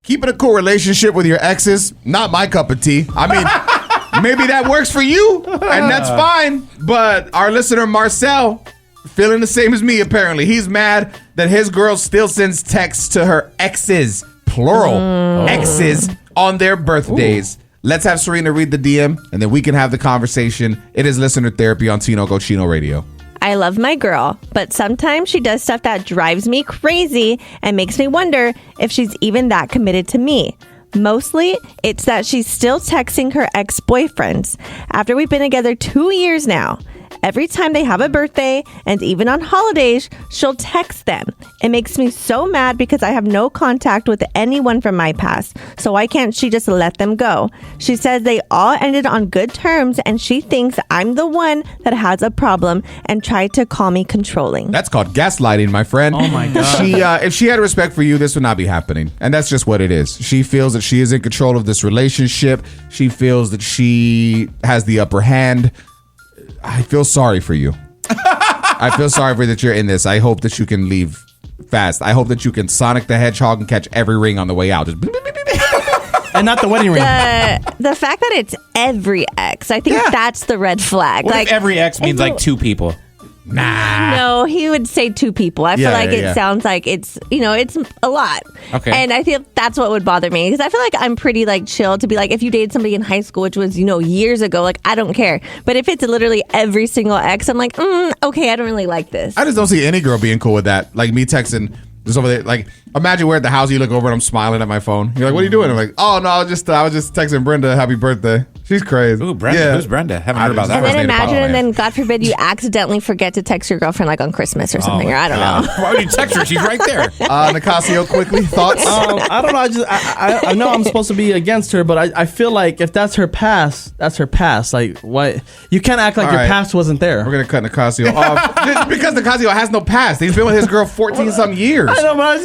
keeping a cool relationship with your exes, not my cup of tea. I mean, maybe that works for you, and that's fine. But our listener, Marcel, feeling the same as me, apparently. He's mad that his girl still sends texts to her exes, plural, exes, on their birthdays. Ooh. Let's have Serina read the DM, and then we can have the conversation. It is Listener Therapy on Tino Go Chino Radio. I love my girl, but sometimes she does stuff that drives me crazy and makes me wonder if she's even that committed to me. Mostly, it's that she's still texting her ex-boyfriends after we've been together 2 years now. Every time they have a birthday and even on holidays, she'll text them. It makes me so mad because I have no contact with anyone from my past. So why can't she just let them go? She says they all ended on good terms and she thinks I'm the one that has a problem and tried to call me controlling. That's called gaslighting, my friend. Oh my God. If she had respect for you, this would not be happening. And that's just what it is. She feels that she is in control of this relationship. She feels that she has the upper hand. I feel sorry for you. I feel sorry for that you're in this. I hope that you can leave fast. I hope that you can Sonic the Hedgehog and catch every ring on the way out. Just and not the wedding ring. The fact that it's every ex, I think that's the red flag. What if every ex means like two people? Nah. No, he would say two people. I feel like it sounds like it's a lot. Okay. And I feel that's what would bother me because I feel like I'm pretty like chill to be like, if you dated somebody in high school, which was, years ago, like I don't care. But if it's literally every single ex, I'm like, okay, I don't really like this. I just don't see any girl being cool with that. Like me texting just over there. Like imagine we're at the house, you look over and I'm smiling at my phone. You're like, what are you doing? I'm like, oh no, I was just texting Brenda happy birthday. She's crazy. Ooh, Brenda. Yeah. Who's Brenda? Haven't heard about that. And then imagine, and then God forbid you accidentally forget to text your girlfriend like on Christmas or something, or I don't know. Why would you text her? She's right there. Nicasio, quickly, thoughts? I don't know. I know I'm supposed to be against her, but I feel like if that's her past, that's her past. Like, what? You can't act like your past wasn't there. We're going to cut Nicasio off. Just because Nicasio has no past. He's been with his girl 14-some years. I know, but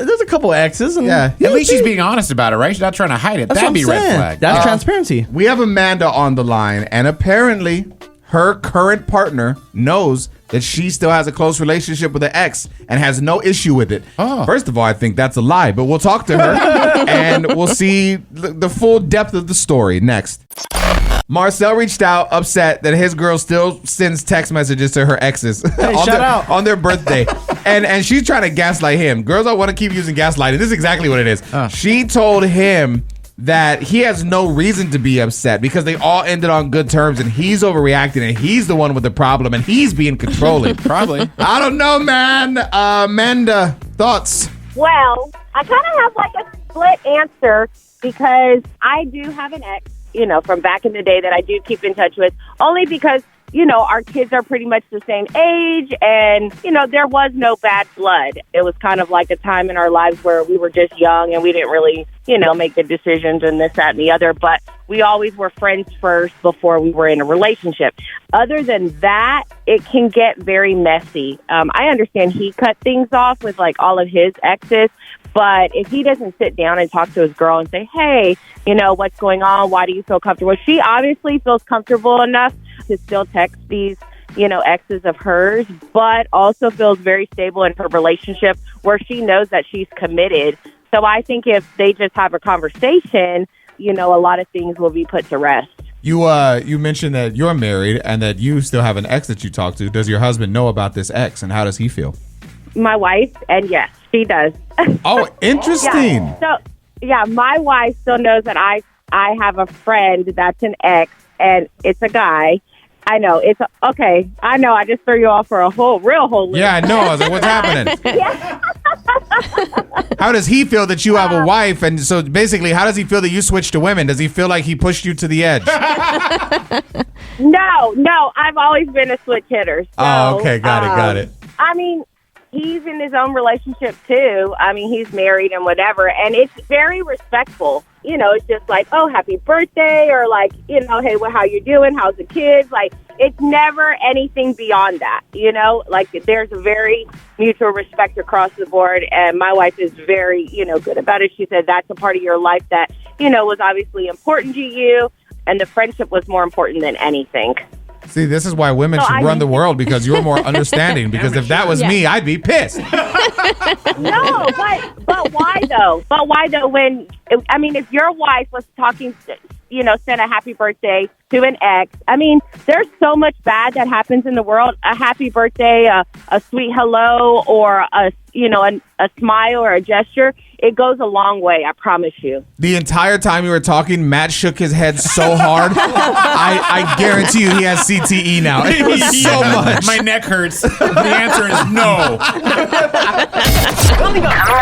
there's a couple exes. And at least she's being honest about it, right? She's not trying to hide it. That'd be red flag. That's transparency. We have Amanda on the line, and apparently her current partner knows that she still has a close relationship with the ex and has no issue with it. First of all, I think that's a lie, but we'll talk to her and we'll see the full depth of the story next. Marcel reached out upset that his girl still sends text messages to her exes on their birthday. And she's trying to gaslight him. Girls don't want to keep using gaslighting. This is exactly what it is. She told him that he has no reason to be upset because they all ended on good terms and he's overreacting and he's the one with the problem and he's being controlling. Probably. I don't know, man. Amanda, thoughts? Well, I kind of have like a split answer because I do have an ex, from back in the day that I do keep in touch with, only because our kids are pretty much the same age and, there was no bad blood. It was kind of like a time in our lives where we were just young and we didn't really, make good decisions and this, that, and the other. But we always were friends first before we were in a relationship. Other than that, it can get very messy. I understand he cut things off with like all of his exes. But if he doesn't sit down and talk to his girl and say, hey, what's going on? Why do you feel comfortable? She obviously feels comfortable enough to still text these, exes of hers, but also feels very stable in her relationship where she knows that she's committed. So I think if they just have a conversation, a lot of things will be put to rest. You mentioned that you're married and that you still have an ex that you talk to. Does your husband know about this ex and how does he feel? My wife, and yes, she does. Oh, interesting. My wife still knows that I have a friend that's an ex, and it's a guy. I know. Okay. I know. I just threw you off for a whole list. Yeah, I know. I was like, what's happening? How does he feel that you have a wife? And so basically, how does he feel that you switched to women? Does he feel like he pushed you to the edge? No. I've always been a switch hitter. So, okay. Got it. I mean, he's in his own relationship, too. I mean, he's married and whatever. And it's very respectful. It's just like, oh, happy birthday. Or like, hey, well, how you doing? How's the kids? Like, it's never anything beyond that, Like, there's a very mutual respect across the board. And my wife is very, good about it. She said that's a part of your life that, was obviously important to you. And the friendship was more important than anything. See, this is why women should run the world, because you're more understanding. Because if that was me, I'd be pissed. No, but why though? But why though? When if your wife was talking, sent a happy birthday to an ex. I mean, there's so much bad that happens in the world. A happy birthday, a sweet hello, or a smile or a gesture. It goes a long way, I promise you. The entire time you were talking, Matt shook his head so hard. I guarantee you he has CTE now. It was so much. My neck hurts. The answer is no.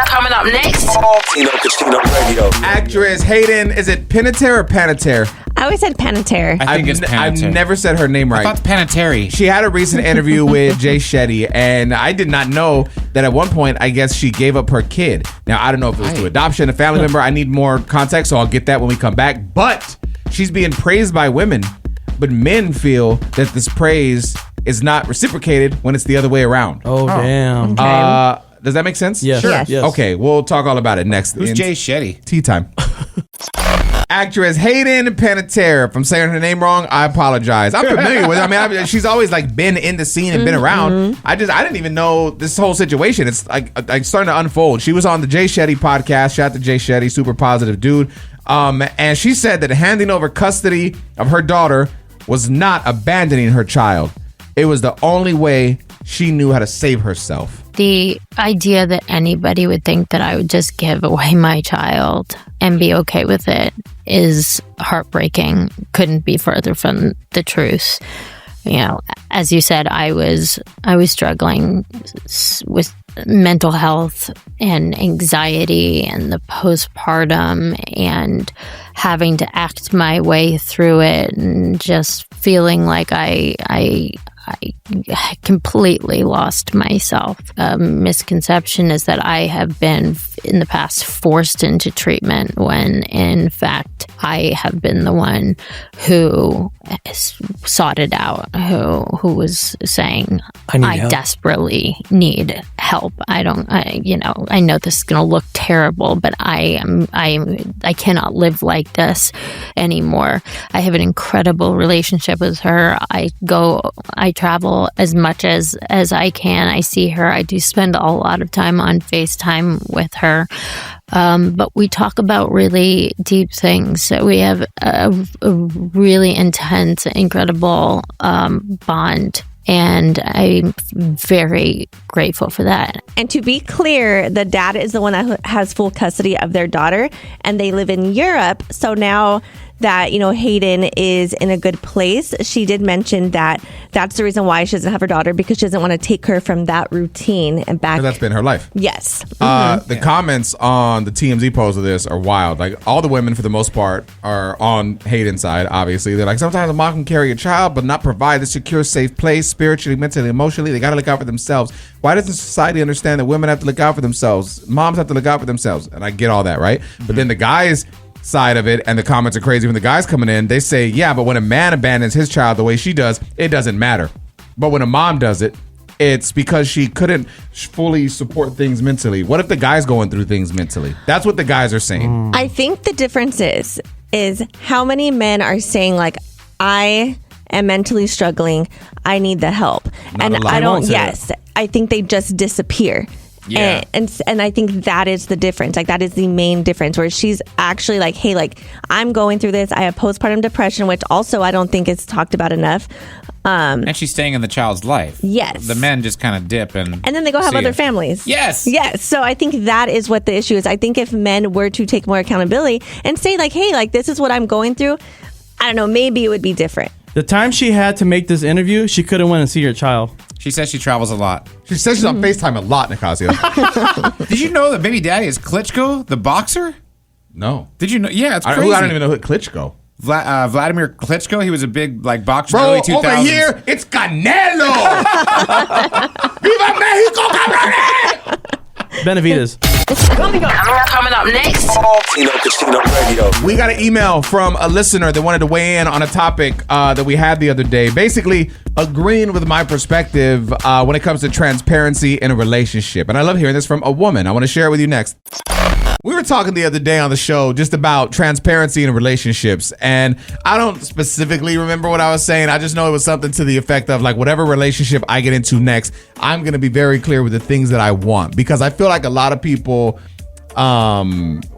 Coming up next. Tino Casino Radio. Actress Hayden, is it Panettiere or Panettiere? I always said Panettiere. I think it's Panettiere. I've never said her name right. I thought Panettiere. She had a recent interview with Jay Shetty, and I did not know that at one point, I guess she gave up her kid. Now, I don't know if it was to adoption, a family member. I need more context, so I'll get that when we come back. But she's being praised by women, but men feel that this praise is not reciprocated when it's the other way around. Oh. Damn. Okay. Does that make sense? Yes. Yes. Yes. Okay, we'll talk all about it next. Who's Jay Shetty? Tea time. Actress Hayden Panettiere. If I'm saying her name wrong, I apologize. I'm familiar with her. I mean, she's always like been in the scene and been around. I didn't even know this whole situation. It's like starting to unfold. She was on the Jay Shetty podcast. Shout out to Jay Shetty, super positive dude. And she said that handing over custody of her daughter was not abandoning her child. It was the only way she knew how to save herself. The idea that anybody would think that I would just give away my child and be okay with it is heartbreaking. Couldn't be further from the truth. You know, as you said, I was struggling with mental health and anxiety and the postpartum and having to act my way through it and just feeling like I completely lost myself. A misconception is that I have been in the past forced into treatment when in fact I have been the one who sought it out, who was saying I desperately need help. I know this is going to look terrible, but I cannot live like this anymore. I have an incredible relationship with her. I travel as much as I can. I see her. I do spend a lot of time on FaceTime with her. But we talk about really deep things. So we have a really intense, incredible bond. And I'm very grateful for that. And to be clear, the dad is the one that has full custody of their daughter, and they live in Europe. So now that, Hayden is in a good place, she did mention that that's the reason why she doesn't have her daughter, because she doesn't want to take her from that routine and back. That's been her life. Yes. The comments on the TMZ post of this are wild. Like, all the women, for the most part, are on Hayden's side, obviously. They're like, sometimes a mom can carry a child, but not provide a secure, safe place, spiritually, mentally, emotionally. They got to look out for themselves. Why doesn't society understand that women have to look out for themselves? Moms have to look out for themselves. And I get all that, right? But then the guys side of it, and the comments are crazy when the guys coming in, they say, yeah, but when a man abandons his child the way she does, it doesn't matter. But when a mom does it, it's because she couldn't fully support things mentally. What if the guy's going through things mentally? That's what the guys are saying. I think the difference is how many men are saying, like, I am mentally struggling, I need the help. Not and I don't, yes, I think they just disappear. Yeah. And I think that is the difference. Like, that is the main difference, where she's actually like, hey, like, I'm going through this. I have postpartum depression, which also I don't think is talked about enough. And she's staying in the child's life. Yes. The men just kind of dip and then they go have other families. Yes. Yes. So I think that is what the issue is. I think if men were to take more accountability and say, like, hey, like, this is what I'm going through, I don't know, maybe it would be different. The time she had to make this interview, she couldn't went and see her child. She says she travels a lot. She says she's on FaceTime a lot, Nicasio. Did you know that baby daddy is Klitschko, the boxer? No. Did you know? Yeah, it's crazy. I don't even know who Klitschko. Vladimir Klitschko, he was a big boxer in Bro, the early 2000s. over here, it's Canelo! Viva Mexico, cabrones! Benavides. Coming up next. Tino Casino Radio. We got an email from a listener that wanted to weigh in on a topic that we had the other day. Basically, agreeing with my perspective when it comes to transparency in a relationship. And I love hearing this from a woman. I want to share it with you next. We were talking the other day on the show just about transparency in relationships. And I don't specifically remember what I was saying. I just know it was something to the effect of like, whatever relationship I get into next, I'm going to be very clear with the things that I want. Because I feel like a lot of people,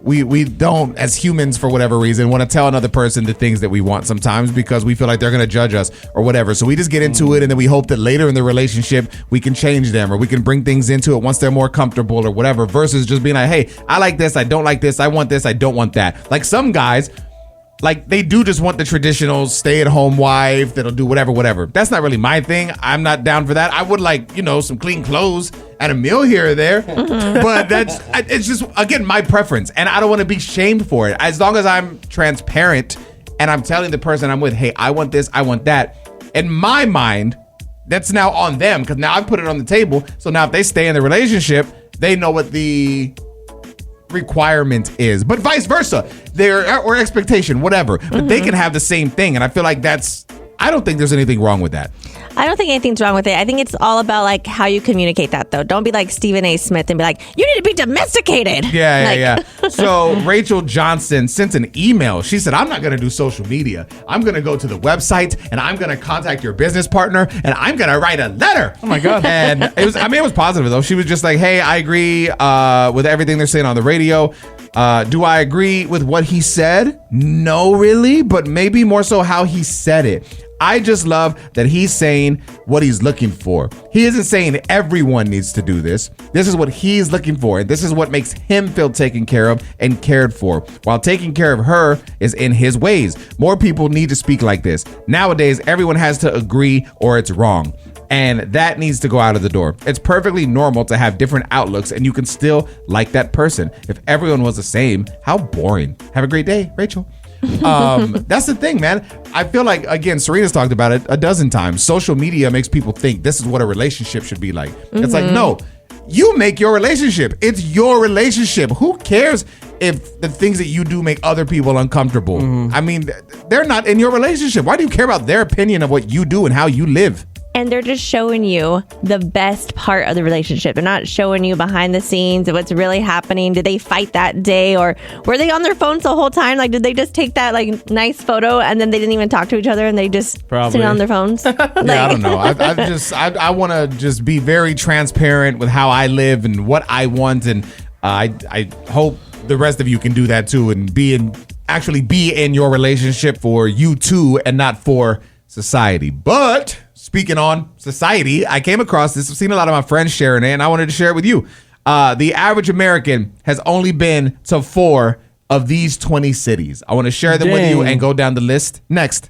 we don't, as humans, for whatever reason, want to tell another person the things that we want sometimes because we feel like they're going to judge us or whatever. So we just get into it, and then we hope that later in the relationship we can change them, or we can bring things into it once they're more comfortable or whatever, versus just being like, hey, I like this, I don't like this, I want this, I don't want that. Like some guys, like they do just want the traditional stay-at-home wife that'll do whatever. That's not really my thing. I'm not down for that. I would like, some clean clothes and a meal here or there. But it's just, again, my preference. And I don't want to be shamed for it. As long as I'm transparent and I'm telling the person I'm with, hey, I want this, I want that. In my mind, that's now on them because now I've put it on the table. So now if they stay in the relationship, they know what the requirement is, but vice versa, or expectation, whatever. But they can have the same thing, and I feel like I don't think there's anything wrong with that. I don't think anything's wrong with it. I think it's all about like how you communicate that, though. Don't be like Stephen A. Smith and be like, you need to be domesticated. Yeah. So Rachel Johnson sent an email. She said, I'm not going to do social media. I'm going to go to the website and I'm going to contact your business partner and I'm going to write a letter. Oh my God. And it was positive though. She was just like, hey, I agree with everything they're saying on the radio. Do I agree with what he said? No, really, but maybe more so how he said it. I just love that he's saying what he's looking for. He isn't saying everyone needs to do this. This is what he's looking for. And this is what makes him feel taken care of and cared for. While taking care of her is in his ways. More people need to speak like this. Nowadays, everyone has to agree or it's wrong. And that needs to go out of the door. It's perfectly normal to have different outlooks and you can still like that person. If everyone was the same, how boring. Have a great day, Rachel. That's the thing, man. I feel like, again, Serina's talked about it a dozen times. Social media makes people think this is what a relationship should be like. It's like, no, you make your relationship. It's your relationship. Who cares if the things that you do make other people uncomfortable? I mean, they're not in your relationship. Why do you care about their opinion of what you do and how you live? And they're just showing you the best part of the relationship. They're not showing you behind the scenes of what's really happening. Did they fight that day, or were they on their phones the whole time? Like, did they just take that like nice photo and then they didn't even talk to each other and they just sit on their phones? Yeah, I don't know. I want to just be very transparent with how I live and what I want, and I hope the rest of you can do that too, and actually be in your relationship for you two and not for society. But speaking on society, I came across this. I've seen a lot of my friends sharing it, and I wanted to share it with you. The average American has only been to 4 of these 20 cities. I want to share them with you and go down the list next.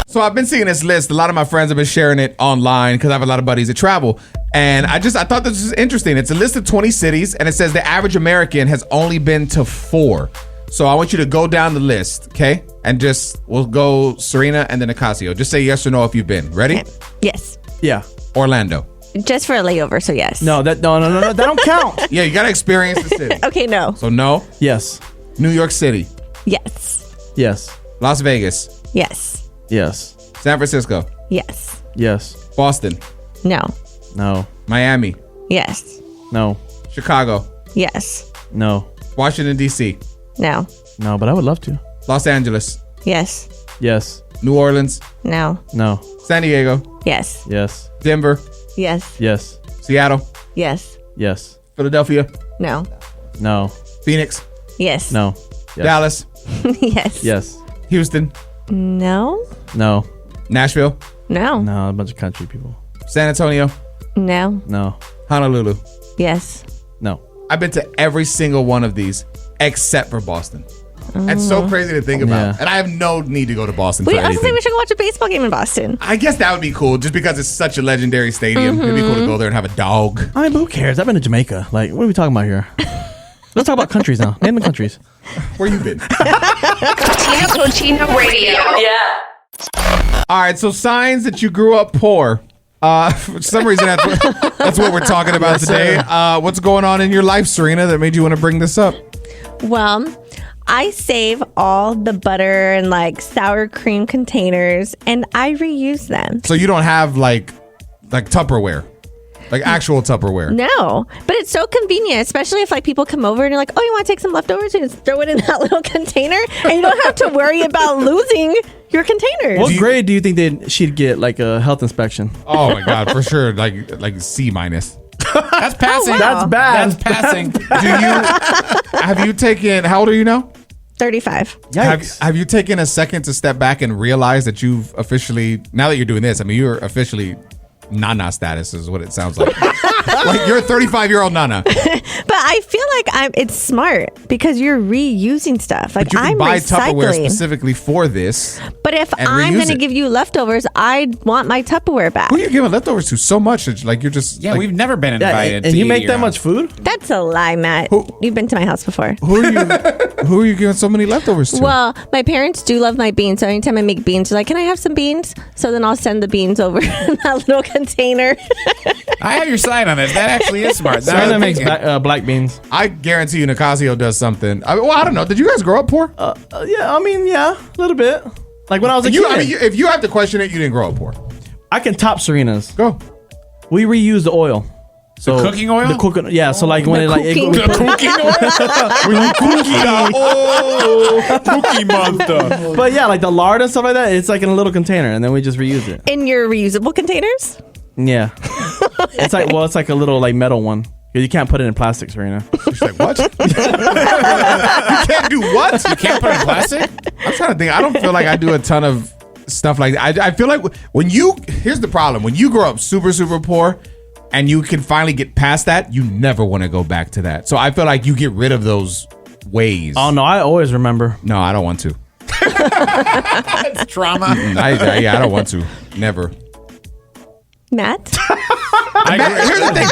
So I've been seeing this list. A lot of my friends have been sharing it online because I have a lot of buddies that travel. And I thought this was interesting. It's a list of 20 cities, and it says the average American has only been to 4. So I want you to go down the list, okay? And we'll go Serina and then Nicasio. Just say yes or no if you've been. Ready? Okay. Yes. Yeah. Orlando. Just for a layover, so yes. No, that don't count. Yeah, you got to experience the city. Okay, no. So no. Yes. New York City. Yes. Yes. Las Vegas. Yes. Yes. San Francisco. Yes. Yes. Boston. No. No. Miami. Yes. No. Chicago. Yes. No. Washington, D.C. No. No, but I would love to. Los Angeles. Yes. Yes. New Orleans. No. No. San Diego. Yes. Yes. Denver. Yes. Yes. Seattle. Yes. Yes. Philadelphia. No. No. Phoenix. Yes. No. Yes. Dallas. Yes. Yes. Houston. No. No. Nashville. No. No, a bunch of country people. San Antonio. No. No. Honolulu. Yes. No. I've been to every single one of these except for Boston. That's so crazy to think about. Yeah. And I have no need to go to Boston Wait, for I was anything. saying we should go watch a baseball game in Boston. I guess that would be cool just because it's such a legendary stadium. It'd be cool to go there and have a dog. I mean, but who cares? I've been to Jamaica. Like, what are we talking about here? Let's talk about countries now. Name the countries. Where you been? Tino Radio. Yeah. All right, so signs that you grew up poor. For some reason, that's what we're talking about today. What's going on in your life, Serina, that made you want to bring this up? Well, I save all the butter and like sour cream containers and I reuse them. So you don't have like Tupperware? Like actual Tupperware. No, but it's so convenient, especially if like people come over and you're like, oh, you want to take some leftovers? You just throw it in that little container and you don't have to worry about losing your containers. What grade do you think she'd get, like a health inspection? Oh my God, for sure. Like C-. That's passing. Oh, wow. That's bad. That's passing. Have you taken, how old are you now? 35. Have you taken a second to step back and realize that you've officially, now that you're doing this, I mean, you're officially Nana status is what it sounds like. Like you're a 35-year-old Nana. But I feel like it's smart because you're reusing stuff. Like But you can I'm buy Tupperware recycling. specifically for this. But if and I'm reuse going to it. give you leftovers, I want my Tupperware back. Who are you giving leftovers to so much? That, like you're just Yeah, like, we've never been invited. And to you eat make at that your much house. food? That's a lie, Matt. You've been to my house before. who are you giving so many leftovers to? Well, my parents do love my beans, so anytime I make beans, they're like, "Can I have some beans?" So then I'll send the beans over in that little container. I have your side on this. That actually is smart. Serina makes black beans. I guarantee you Nicasio does something. I don't know. Did you guys grow up poor? Yeah, a little bit. Like when I was a kid. If you have to question it, you didn't grow up poor. I can top Serina's. Go. We reuse the oil. So cooking oil? The cooking, yeah. So like when cooking. The cooking oil? Cookie monster. but yeah, like the lard and stuff like that, it's like in a little container, and then we just reuse it. In your reusable containers? Yeah, it's like a little like metal one. You can't put it in plastic, Serina. She's like, what? You can't do what? You can't put it in plastic? I'm trying to think. I don't feel like I do a ton of stuff like that. I feel like here's the problem. When you grow up super, super poor and you can finally get past that, you never want to go back to that. So I feel like you get rid of those ways. Oh no, I always remember. No, I don't want to. It's trauma. I don't want to. Never. Matt? Here's the thing.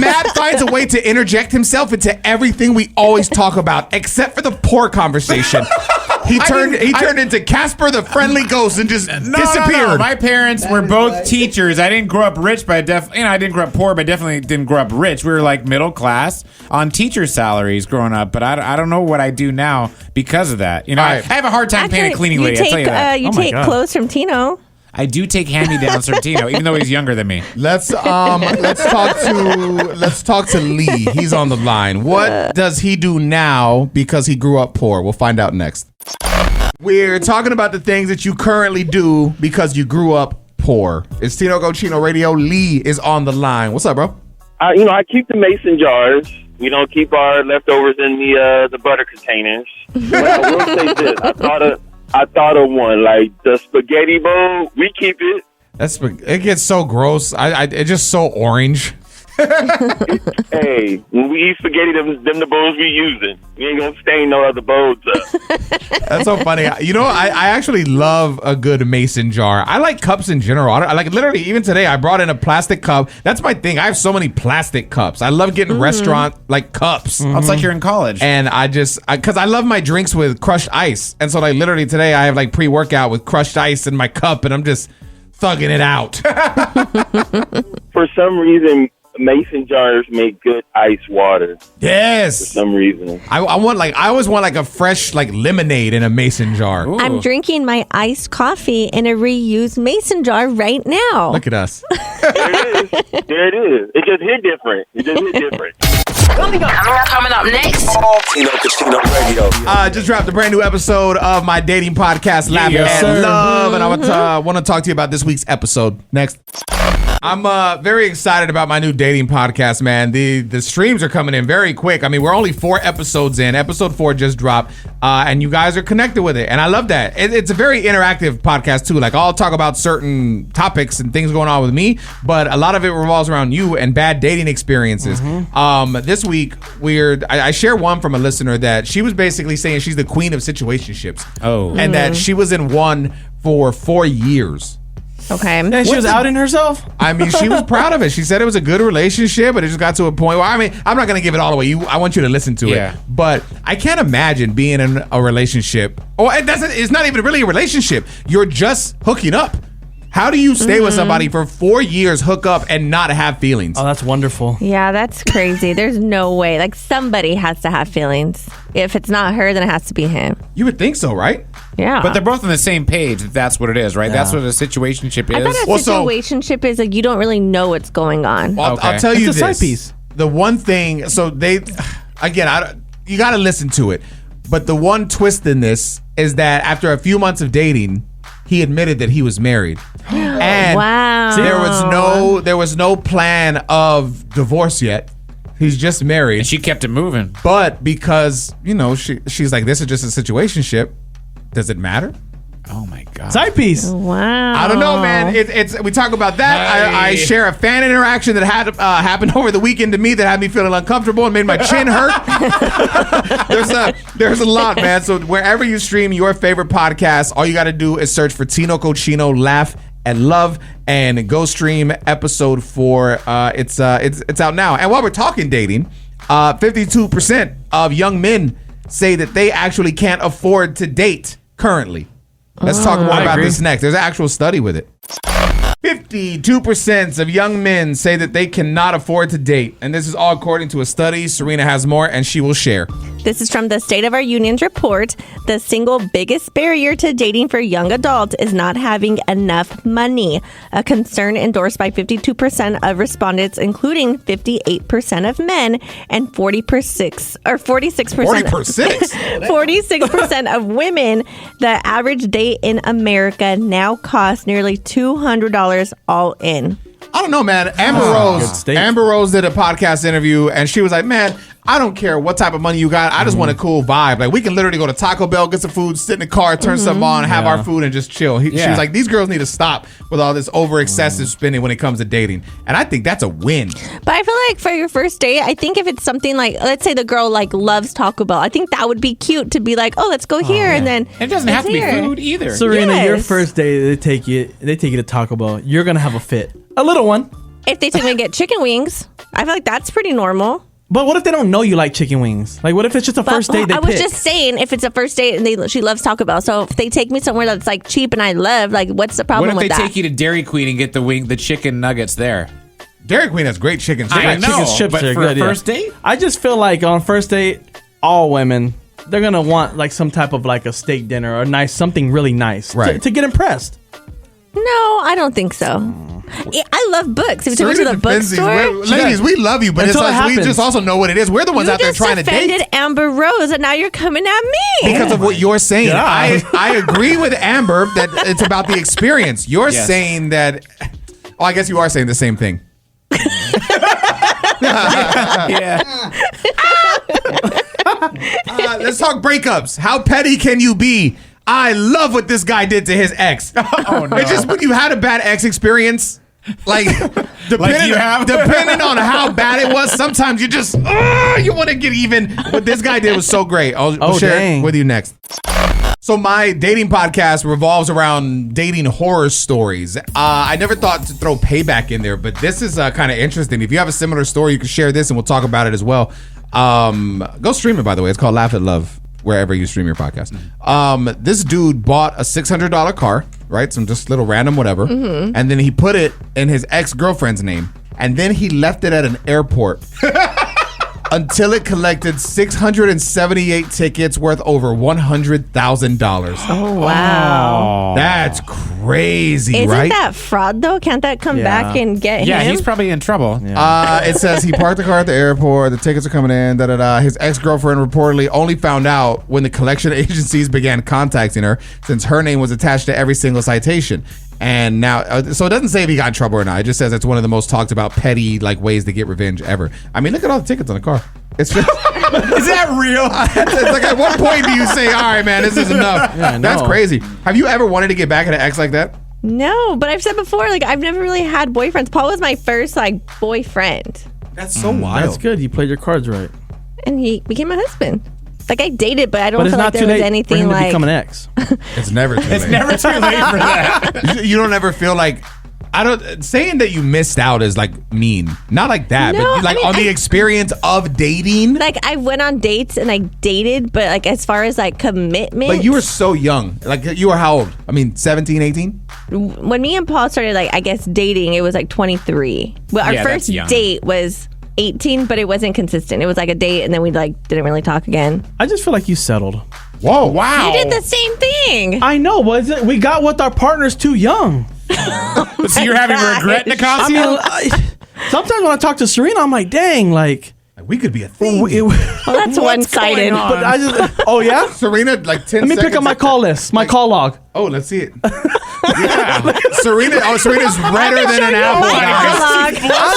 Matt finds a way to interject himself into everything we always talk about, except for the poor conversation. He turned into Casper the Friendly Ghost and just disappeared. No. My parents were both teachers. I didn't grow up rich, but I didn't grow up poor, but definitely didn't grow up rich. We were like middle class on teacher salaries growing up. But I don't know what I do now because of that. You know, I have a hard time paying a cleaning lady. I'll tell you that. You take clothes from Tino. I do take hand-me-downs from Tino, even though he's younger than me. Let's talk to Lee. He's on the line. What does he do now because he grew up poor? We'll find out next. We're talking about the things that you currently do because you grew up poor. It's Tino Cochino Radio. Lee is on the line. What's up, bro? I keep the mason jars. We don't keep our leftovers in the butter containers. But I will say this: I thought of one, like the spaghetti bowl. We keep it. It gets so gross. It's just so orange. Hey, when we eat spaghetti, them the bowls we using. We ain't gonna stain no other bowls up. That's so funny. You know, I actually love a good mason jar. I like cups in general. I like literally even today I brought in a plastic cup. That's my thing. I have so many plastic cups. I love getting restaurant like cups. It's like you're in college. And because I love my drinks with crushed ice. And so like literally today I have like pre-workout with crushed ice in my cup and I'm just thugging it out. For some reason, mason jars make good ice water. Yes. For some reason. I always want like a fresh like lemonade in a mason jar. Ooh. I'm drinking my iced coffee in a reused mason jar right now. Look at us. There it is. It just hit different. Coming up next. Tino Cochino Radio. Just dropped a brand new episode of my dating podcast, Laugh and Love, and I want to talk to you about this week's episode. Next. I'm very excited about my new dating podcast, man. The streams are coming in very quick. I mean, we're only 4 episodes in. Episode 4 just dropped, and you guys are connected with it, and I love that. It's a very interactive podcast too. Like I'll talk about certain topics and things going on with me, but a lot of it revolves around you and bad dating experiences. This week, I share one from a listener that she was basically saying she's the queen of situationships. Oh, and that she was in one for 4 years. Okay. And she was outing herself? I mean, she was proud of it. She said it was a good relationship, but it just got to a point where, I mean, I'm not going to give it all away. I want you to listen to it. But I can't imagine being in a relationship. Or it's not even really a relationship. You're just hooking up. How do you stay with somebody for 4 years, hook up, and not have feelings? Oh, that's wonderful. Yeah, that's crazy. There's no way. Like, somebody has to have feelings. If it's not her, then it has to be him. You would think so, right? Yeah. But they're both on the same page. That's what it is, right? That's what a situationship I is. thought a situationship is like you don't really know what's going on. Well, I'll tell you It's a this. side piece. The one thing, so they, again, you got to listen to it. But the one twist in this is that after a few months of dating, he admitted that he was married. And wow. there was no plan of divorce yet. He's just married. And she kept it moving. But because, she's like, this is just a situationship. Does it matter? Oh my God. Side piece. Wow. I don't know, man. It's we talk about that. I share a fan interaction that had happened over the weekend to me that had me feeling uncomfortable and made my chin hurt. There's a lot, man. So wherever you stream your favorite podcast, all you got to do is search for Tino Cochino Laugh and Love and go stream episode 4. It's out now. And while we're talking dating, 52% of young men say that they actually can't afford to date currently. Let's talk more about this next. There's an actual study with it. 52% of young men say that they cannot afford to date. And this is all according to a study. Serina has more, and she will share. This is from the State of Our Union's report. The single biggest barrier to dating for young adults is not having enough money, a concern endorsed by 52% of respondents, including 58% of men and 46% 46% of women. The average date in America now costs nearly $200 all in. I don't know, man. Amber Rose did a podcast interview, and she was like, man, I don't care what type of money you got. I just want a cool vibe. Like, we can literally go to Taco Bell, get some food, sit in the car, turn something on, have our food, and just chill. She was like, these girls need to stop with all this over excessive spending when it comes to dating. And I think that's a win. But I feel like for your first date, I think if it's something like, let's say the girl like loves Taco Bell, I think that would be cute to be like, oh, let's go here, and then it doesn't have to be food either. Serena, your first date, they take you to Taco Bell. You're gonna have a fit, a little one. If they take me to get chicken wings, I feel like that's pretty normal. But what if they don't know you like chicken wings? Like, what if it's just a first date? I was just saying, if it's a first date and she loves Taco Bell, so if they take me somewhere that's like cheap and I love, like, what's the problem with that? What if they take you to Dairy Queen and get the chicken nuggets there? Dairy Queen has great chicken strips. I know, chicken strips but are for good, a first date? I just feel like on first date, all women, they're gonna want like some type of like a steak dinner or something really nice to get impressed. No, I don't think so. I love books. If you took me to the bookstore, ladies, we love you, but it's like we just also know what it is. We're the ones out there trying to date. You just offended Amber Rose, and now you're coming at me because of what you're saying. Yeah. I agree with Amber that it's about the experience. You're saying that. Oh, I guess you are saying the same thing. Let's talk breakups. How petty can you be? I love what this guy did to his ex. Oh, no. It's just when you had a bad ex experience, like depending on how bad it was, sometimes you just you want to get even. What this guy did was so great. I'll share it with you next. So my dating podcast revolves around dating horror stories. I never thought to throw Payback in there, but this is kind of interesting. If you have a similar story, you can share this and we'll talk about it as well. Go stream it, by the way. It's called Laugh and Love, wherever you stream your podcast. This dude bought a $600 car, right? Some just little random whatever. Mm-hmm. And then he put it in his ex-girlfriend's name. And then he left it at an airport until it collected 678 tickets worth over $100,000. Oh, wow. That's crazy, Isn't right? that fraud, though? Can't that come back and get him? Yeah, he's probably in trouble. It says he parked the car at the airport. The tickets are coming in. His ex-girlfriend reportedly only found out when the collection agencies began contacting her, since her name was attached to every single citation. And now, so it doesn't say if he got in trouble or not. It just says it's one of the most talked about petty ways to get revenge ever. I mean, look at all the tickets on the car. It's just, is that real? It's like, at what point do you say, all right, man, this is enough? Yeah, That's crazy. Have you ever wanted to get back at an ex like that? No, but I've said before, I've never really had boyfriends. Paul was my first boyfriend. That's so wild. That's good. You played your cards right. And he became my husband. I dated, but I don't feel like there was anything for him to become an ex. It's never too late. It's never too late for that. You don't ever feel like, I don't saying that you missed out is like mean. Not like that, No, but like I mean, on the experience of dating. Like I went on dates and I dated, but like as far as like commitment. But you were so young. Like you were how old? I mean, 17, 18? When me and Paul started like I guess dating, it was like 23. Well, our first date was 18, but it wasn't consistent. It was like a date and then we like didn't really talk again. I just feel like you settled. Whoa, wow. You did the same thing. I know, but we got with our partners too young. So you're having regret, Nicasio? I mean, sometimes when I talk to Serina, I'm like, dang, like we could be a thing. Well, that's one-sided. But I just, oh yeah, Serina, like 10 Let me pick up my call list, my call log. Oh, let's see it. Yeah. Serina's redder than an apple. I'm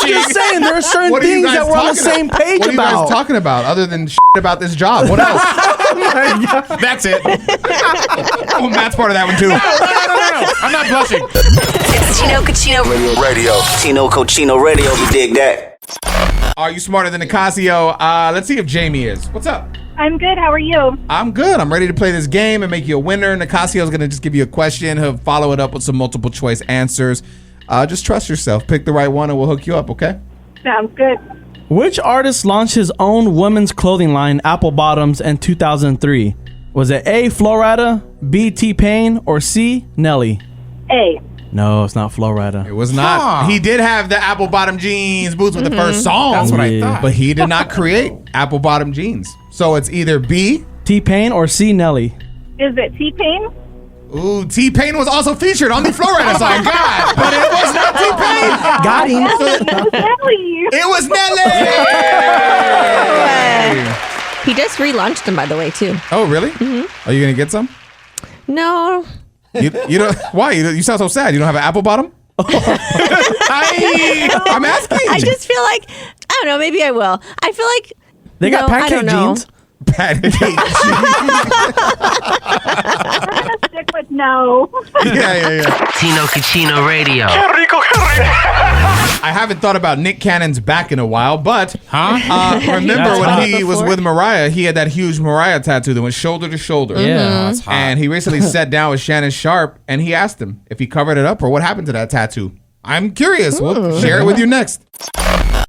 just saying, there are certain things that we're on the same page about. What are you guys talking about other than about this job? What else? That's it. Oh, Matt's part of that one too. No. I'm not blushing. It's Tino Cochino Radio. Tino Cochino Radio, you dig that? Are you smarter than Nicasio? Let's see if Jamie is. What's up? I'm good. How are you? I'm good. I'm ready to play this game and make you a winner. Nicasio's going to just give you a question. He'll follow it up with some multiple choice answers. Just trust yourself. Pick the right one and we'll hook you up, okay? Sounds good. Which artist launched his own women's clothing line, Apple Bottoms, in 2003? Was it A, Florida, B, T-Pain, or C, Nelly? A. No, it's not Florida. It was not. He did have the apple bottom jeans boots with the first song. That's what I thought. But he did not create apple bottom jeans. So it's either B, T-Pain, or C, Nelly? Is it T-Pain? Ooh, T-Pain was also featured on the Florida song. God, but it was not T-Pain. Got him. It was Nelly. He just relaunched them, by the way, too. Oh, really? Mm-hmm. Are you going to get some? No. You don't? Why? You sound so sad. You don't have an apple bottom? I'm asking. I just feel like, I don't know, maybe I will. I feel like they got pancake jeans. Pancake jeans. I'm going to stick with no. Yeah. Tino Cochino Radio. I haven't thought about Nick Cannon's back in a while, but remember when he was with Mariah, he had that huge Mariah tattoo that went shoulder to shoulder. Yeah. That's hot. And he recently sat down with Shannon Sharp, and he asked him if he covered it up or what happened to that tattoo. I'm curious. We'll share it with you next.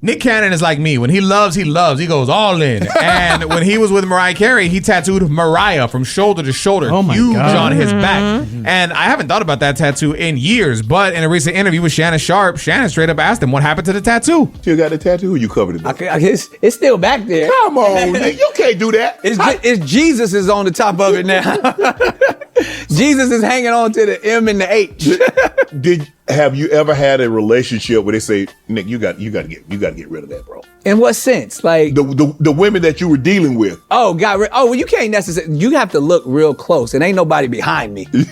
Nick Cannon is like me. When he loves, he goes all in. And when he was with Mariah Carey, he tattooed Mariah from shoulder to shoulder, huge on his back. And I haven't thought about that tattoo in years, but in a recent interview with Shannon Sharp, Shannon straight up asked him what happened to the tattoo. You got the tattoo or you covered it? It's still back there. Come on, Nick, you can't do that. It's Jesus is on the top of it now. Jesus is hanging on to the M and the H. Have you ever had a relationship where they say, Nick, you got to get rid of that, bro? In what sense? Like the women that you were dealing with. Oh, well, you can't necessarily. You have to look real close, and ain't nobody behind me. No,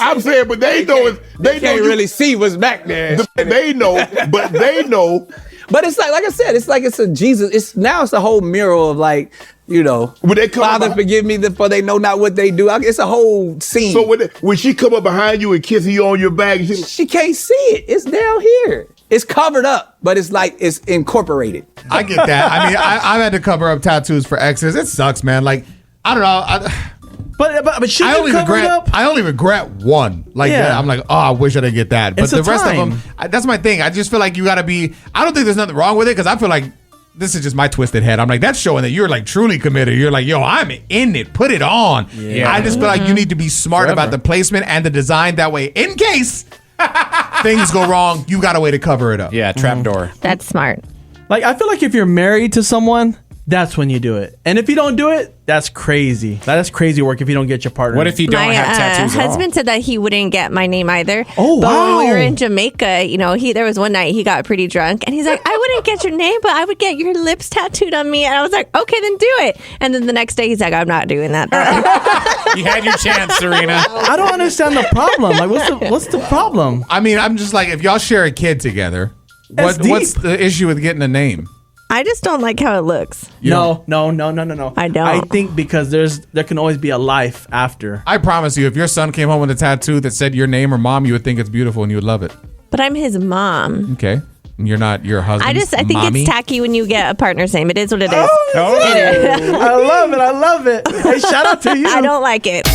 I'm saying, but they know they can't really see what's back there. They know, but they know. But it's like I said, it's a Jesus. It's a whole mural of like, Father, forgive me for they know not what they do. It's a whole scene. So when she come up behind you and kiss you on your back, she can't see it. It's down here. It's covered up, but it's like it's incorporated. I get that. I mean, I've had to cover up tattoos for exes. It sucks, man. Like, I don't know. But should you cover it up? I only regret one. Like, I'm like, oh, I wish I didn't get that. But it's the rest of them, that's my thing. I just feel like you got to be, I don't think there's nothing wrong with it because I feel like this is just my twisted head. I'm like, that's showing that you're like truly committed. You're like, yo, I'm in it. Put it on. Yeah. I just feel like you need to be smart about the placement and the design. That way, in case things go wrong, you got a way to cover it up. Yeah, trapdoor. That's smart. Like, I feel like if you're married to someone, that's when you do it. And if you don't do it, that's crazy. That's crazy work if you don't get your partner. What if you don't have tattoos My husband said that he wouldn't get my name either. Oh, but wow. when we were in Jamaica, there was one night he got pretty drunk and he's like, I wouldn't get your name, but I would get your lips tattooed on me. And I was like, okay, then do it. And then the next day he's like, I'm not doing that. You had your chance, Serena. I don't understand the problem. Like, what's the problem? I mean, I'm just like, if y'all share a kid together, what's the issue with getting a name? I just don't like how it looks. No. I don't. I think because there can always be a life after. I promise you, if your son came home with a tattoo that said your name or mom, you would think it's beautiful and you would love it. But I'm his mom. Okay. You're not your husband. I think mommy. It's tacky when you get a partner's name. It is what it is. I love it. Hey, shout out to you. I don't like it.